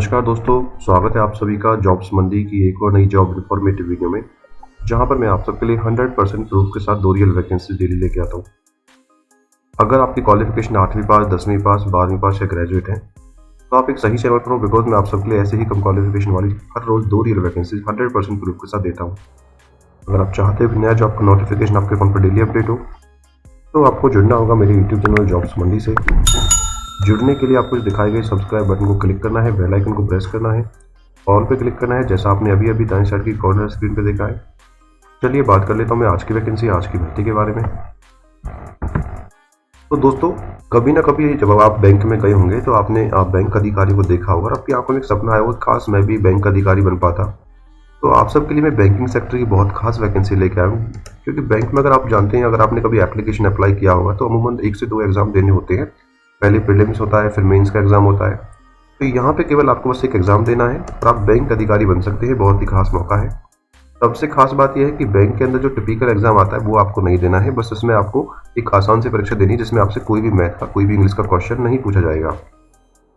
नमस्कार दोस्तों, स्वागत है आप सभी का जॉब्स मंडी की एक और नई जॉब इन्फॉर्मेटिव वीडियो में, जहां पर मैं आप सबके लिए 100% प्रूफ के साथ 2 रियल वैकेंसी डेली लेके आता हूं। अगर आपकी क्वालिफिकेशन 8वीं पास, 10वीं पास, 12वीं पास या ग्रेजुएट है, तो आप एक सही चैनल पर हो, बिकॉज मैं आप सबके लिए ऐसे ही कम क्वालिफिकेशन वाली हर रोज 2 रियल वैकेंसी 100% प्रूफ के साथ देता हूँ। अगर आप चाहते हो कि नया जॉब का नोटिफिकेशन आपके फोन पर डेली अपडेट हो, तो आपको जुड़ना होगा मेरे यूट्यूब चैनल जॉब्स मंडी से। जुड़ने के लिए आपको इस दिखाए गए सब्सक्राइब बटन को क्लिक करना है, बेल आइकन को प्रेस करना है, ऑल पे क्लिक करना है, जैसा आपने अभी अभी दाएं साइड की कॉर्नर स्क्रीन पे देखा है। चलिए बात कर लेता हूँ मैं आज की वैकेंसी, आज की भर्ती के बारे में। तो दोस्तों, कभी ना कभी जब आप बैंक में गए होंगे तो आपने बैंक अधिकारी को देखा होगा और आपकी आंखों में एक सपना आया होगा, खास मैं भी बैंक अधिकारी बन पाता। तो आप सबके लिए मैं बैंकिंग सेक्टर की बहुत खास वैकेंसी लेके आया हूँ, क्योंकि बैंक में अगर आप जानते हैं, अगर आपने कभी एप्लीकेशन अप्लाई किया होगा तो अमूमन 1 से 2 एग्जाम देने होते हैं। पहले प्रीलिम्स होता है, फिर मेंस का एग्जाम होता है। तो यहाँ पे केवल आपको बस एक एग्जाम देना है और आप बैंक अधिकारी बन सकते हैं। बहुत ही खास मौका है। सबसे खास बात यह है कि बैंक के अंदर जो टिपिकल एग्जाम आता है वो आपको नहीं देना है, बस इसमें आपको एक आसान सी परीक्षा देनी है जिसमें आपसे कोई भी मैथ का, कोई भी इंग्लिश का क्वेश्चन नहीं पूछा जाएगा।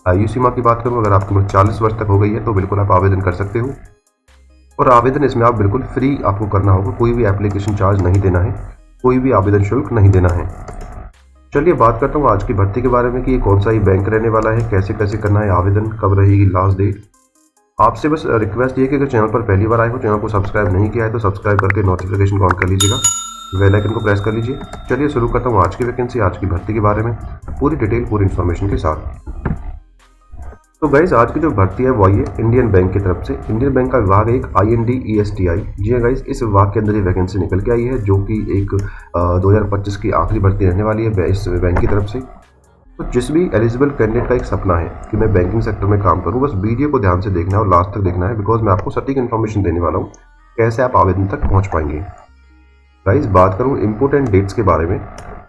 आयु सीमा की बात करूँ, अगर आपकी उम्र 40 वर्ष तक हो गई है तो बिल्कुल आप आवेदन कर सकते हो, और आवेदन इसमें आप बिल्कुल फ्री आपको करना होगा। कोई भी एप्लीकेशन चार्ज नहीं देना है, कोई भी आवेदन शुल्क नहीं देना है। चलिए बात करता हूँ आज की भर्ती के बारे में कि ये कौन सा ही बैंक रहने वाला है, कैसे कैसे करना है आवेदन, कब रहेगी लास्ट डेट। आपसे बस रिक्वेस्ट ये कि अगर चैनल पर पहली बार आए हो, चैनल को सब्सक्राइब नहीं किया है तो सब्सक्राइब करके नोटिफिकेशन को ऑन कर लीजिएगा, बेल आइकन को प्रेस कर लीजिए। चलिए शुरू करता हूँ आज की वैकेंसी, आज की भर्ती के बारे में पूरी डिटेल, पूरी इन्फॉर्मेशन के साथ। तो गाइज, आज की जो भर्ती है वो आई है इंडियन बैंक की तरफ से। इंडियन बैंक का विभाग है एक INDESTI। जी हाँ गाइज, इस विभाग के अंदर ये वैकेंसी निकल के आई है, जो कि एक 2025 की आखिरी भर्ती रहने वाली है इस बैंक की तरफ से। तो जिस भी एलिजिबल कैंडिडेट का एक सपना है कि मैं बैंकिंग सेक्टर में काम करूं, बस वीडियो को ध्यान से देखना है और लास्ट तक देखना है, बिकॉज मैं आपको सटीक इन्फॉर्मेशन देने वाला हूँ कैसे आप आवेदन तक पहुँच पाएंगे। गाइज, बात करूँ इंपोर्टेंट डेट्स के बारे में।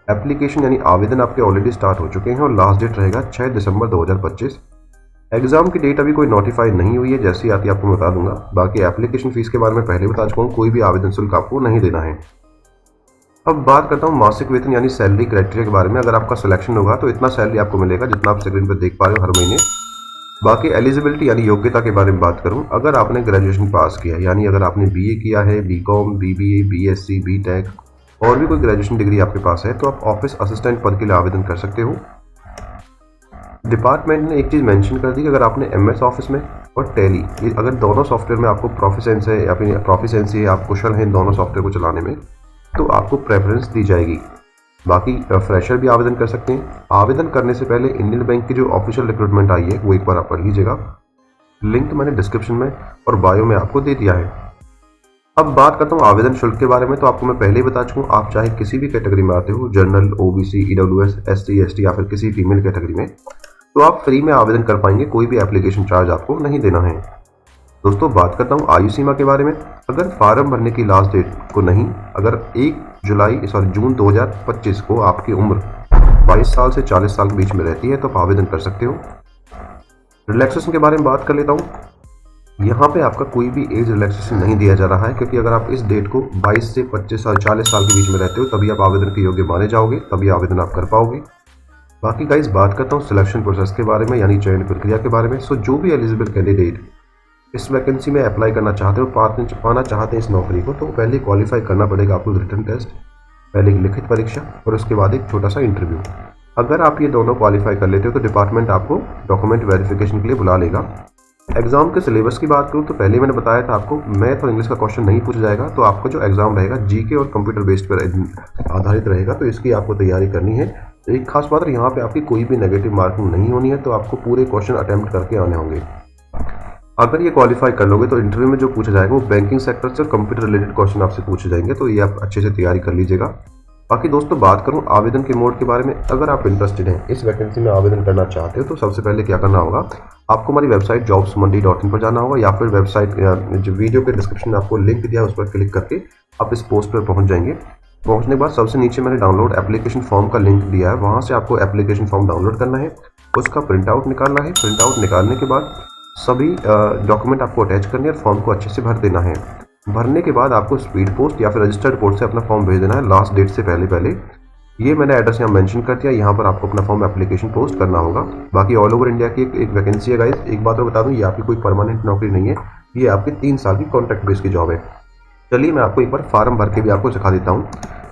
एप्लीकेशन यानी आवेदन आपके ऑलरेडी स्टार्ट हो चुके हैं और लास्ट डेट रहेगा 6 दिसंबर 2025। एग्जाम की डेट अभी कोई नोटिफाई नहीं हुई है, जैसी आती है आपको बता दूंगा। बाकी एप्लीकेशन फीस के बारे में पहले बता चुका हूँ, कोई भी आवेदन शुल्क आपको नहीं देना है। अब बात करता हूँ मासिक वेतन यानी सैलरी क्राइटेरिया के बारे में। अगर आपका सिलेक्शन होगा तो इतना सैलरी आपको मिलेगा जितना आप स्क्रीन पर देख पा रहे हो हर महीने। बाकी एलिजिबिलिटी यानी योग्यता के बारे में बात करूँ, अगर आपने ग्रेजुएशन पास किया है, यानी अगर आपने BA किया है, BCom, BBA, BSc, BTech और भी कोई ग्रेजुएशन डिग्री आपके पास है, तो आप ऑफिस असिस्टेंट पद के लिए आवेदन कर सकते हो। डिपार्टमेंट ने एक चीज़ मेंशन कर दी कि अगर आपने MS ऑफिस में और टैली, अगर दोनों सॉफ्टवेयर में आपको प्रोफिशिएंसी है या फिर प्रोफिशिएंसी है, आप कुशल हैं इन दोनों सॉफ्टवेयर को चलाने में, तो आपको प्रेफरेंस दी जाएगी। बाकी फ्रेशर भी आवेदन कर सकते हैं। आवेदन करने से पहले इंडियन बैंक की जो ऑफिशियल रिक्रूटमेंट आई है वो एक बार आप पढ़ लीजिएगा। लिंक मैंने डिस्क्रिप्शन में और बायो में आपको दे दिया है। अब बात करता हूँ आवेदन शुल्क के बारे में। तो आपको मैं पहले ही बता चुका हूँ, आप चाहे किसी भी कैटेगरी में आते हो, general, OBC, EWS, SC, ST या फिर किसी फीमेल कैटेगरी में, तो आप फ्री में आवेदन कर पाएंगे, कोई भी एप्लीकेशन चार्ज आपको नहीं देना है। दोस्तों, बात करता हूँ आयु सीमा के बारे में। अगर फार्म भरने की लास्ट डेट को नहीं, अगर 1 जून 2025 को आपकी उम्र 22 साल से 40 साल के बीच में रहती है तो आप आवेदन कर सकते हो। रिलैक्सेशन के बारे में बात कर लेता हूँ। यहाँ पे आपका कोई भी एज रिलैक्सेशन नहीं दिया जा रहा है, क्योंकि अगर आप इस डेट को 22 से 25 साल 40 साल के बीच में रहते हो तभी आप आवेदन के योग्य माने जाओगे, तभी आवेदन आप कर पाओगे। बाकी गाइस, बात करता हूँ सिलेक्शन प्रोसेस के बारे में यानी चयन प्रक्रिया के बारे में। सो जो भी एलिजिबल कैंडिडेट इस वैकेंसी में अप्लाई करना चाहते हो, पाना चाहते हैं इस नौकरी को, तो पहले क्वालिफाई करना पड़ेगा आपको रिटन टेस्ट, पहले एक लिखित परीक्षा और उसके बाद एक छोटा सा इंटरव्यू। अगर आप ये दोनों क्वालिफाई कर लेते हो तो डिपार्टमेंट आपको डॉक्यूमेंट वेरिफिकेशन के लिए बुला लेगा। एग्जाम के सिलेबस की बात करूँ तो पहले मैंने बताया था आपको मैथ और इंग्लिश का क्वेश्चन नहीं पूछा जाएगा, तो आपका जो एग्जाम रहेगा GK और कंप्यूटर बेस्ड पर आधारित रहेगा, तो इसकी आपको तैयारी करनी है। एक खास बात है, यहाँ पे आपकी कोई भी नेगेटिव मार्किंग नहीं होनी है, तो आपको पूरे क्वेश्चन अटेम्प्ट करके आने होंगे। अगर ये क्वालिफाई कर लोगे तो इंटरव्यू में जो पूछा जाएगा वो बैंकिंग सेक्टर से कंप्यूटर रिलेटेड क्वेश्चन आपसे पूछे जाएंगे, तो ये आप अच्छे से तैयारी कर लीजिएगा। बाकी दोस्तों, बात करूं आवेदन के मोड के बारे में। अगर आप इंटरेस्टेड हैं, इस वैकेंसी में आवेदन करना चाहते हो, तो सबसे पहले क्या करना होगा, आपको हमारी वेबसाइट jobsmandi.in पर जाना होगा, या फिर वेबसाइट जो वीडियो के डिस्क्रिप्शन में आपको लिंक दिया है उस पर क्लिक करके आप इस पोस्ट पर पहुंच जाएंगे। पहुंचने के बाद सबसे नीचे मैंने डाउनलोड एप्लीकेशन फॉर्म का लिंक दिया है, वहां से आपको एप्लीकेशन फॉर्म डाउनलोड करना है, उसका प्रिंट आउट निकालना है। प्रिंट आउट निकालने के बाद सभी डॉक्यूमेंट आपको अटैच करने और फॉर्म को अच्छे से भर देना है। भरने के बाद आपको स्पीड पोस्ट या फिर रजिस्टर्ड पोस्ट से अपना फॉर्म भेज देना है लास्ट डेट से पहले। ये मैंने एड्रेस यहाँ मेंशन कर दिया। यहाँ पर आपको अपना फॉर्म एप्लीकेशन पोस्ट करना होगा। बाकी ऑल ओवर इंडिया की एक वैकेंसी है गाइस। एक बात और बता दूँ, ये आपकी कोई परमानेंट नौकरी नहीं है, ये आपकी 3 साल की कॉन्ट्रैक्ट बेस की जॉब है। चलिए मैं आपको एक बार फार्म भर के भी आपको सिखा देता हूँ।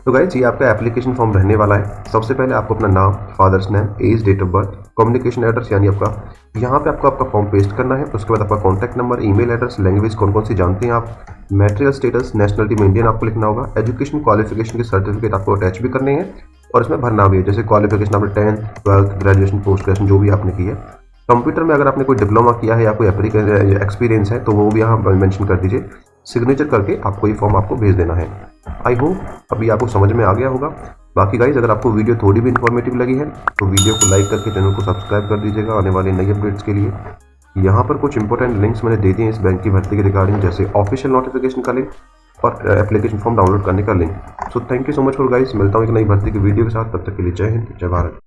तो गाइस ये आपका एप्लीकेशन फॉर्म रहने वाला है। सबसे पहले आपको अपना नाम, father's name, age, date of birth, communication address यानी आपका, यहाँ पे आपको आपका फॉर्म पेस्ट करना है। उसके बाद आपका contact number, email address, language कौन कौन सी जानते हैं आप, मैटेरियल स्टेटस, नेशनलिटी में इंडियन आपको लिखना होगा, एजुकेशन क्वालिफिकेशन के सर्टिफिकेट आपको अटैच भी करने हैं और इसमें भरना भी है। जैसे क्वालिफिकेशन आपने 10th, 12th, graduation, post graduation जो भी आपने की है। कंप्यूटर में अगर आपने कोई डिप्लोमा किया है या कोई एक्सपीरियंस है तो वो भी यहाँ मेंशन कर दीजिए। सिग्नेचर करके आपको ये फॉर्म आपको भेज देना है। आई होप अभी आपको समझ में आ गया होगा। बाकी गाइज अगर आपको वीडियो थोड़ी भी इन्फॉर्मेटिव लगी है तो वीडियो को लाइक करके चैनल को सब्सक्राइब कर दीजिएगा आने वाले नई अपडेट्स के लिए। यहाँ पर कुछ इंपॉर्टेंट लिंक्स मैंने दे दिए इस बैंक की भर्ती के रिगार्डिंग, जैसे ऑफिशियल नोटिफिकेशन का लिंक और एप्लीकेशन फॉर्म डाउनलोड करने का link. So thank you so much for guys. मिलता हूँ एक नई भर्ती की वीडियो के साथ, तब तक के लिए जय हिंद, जय भारत।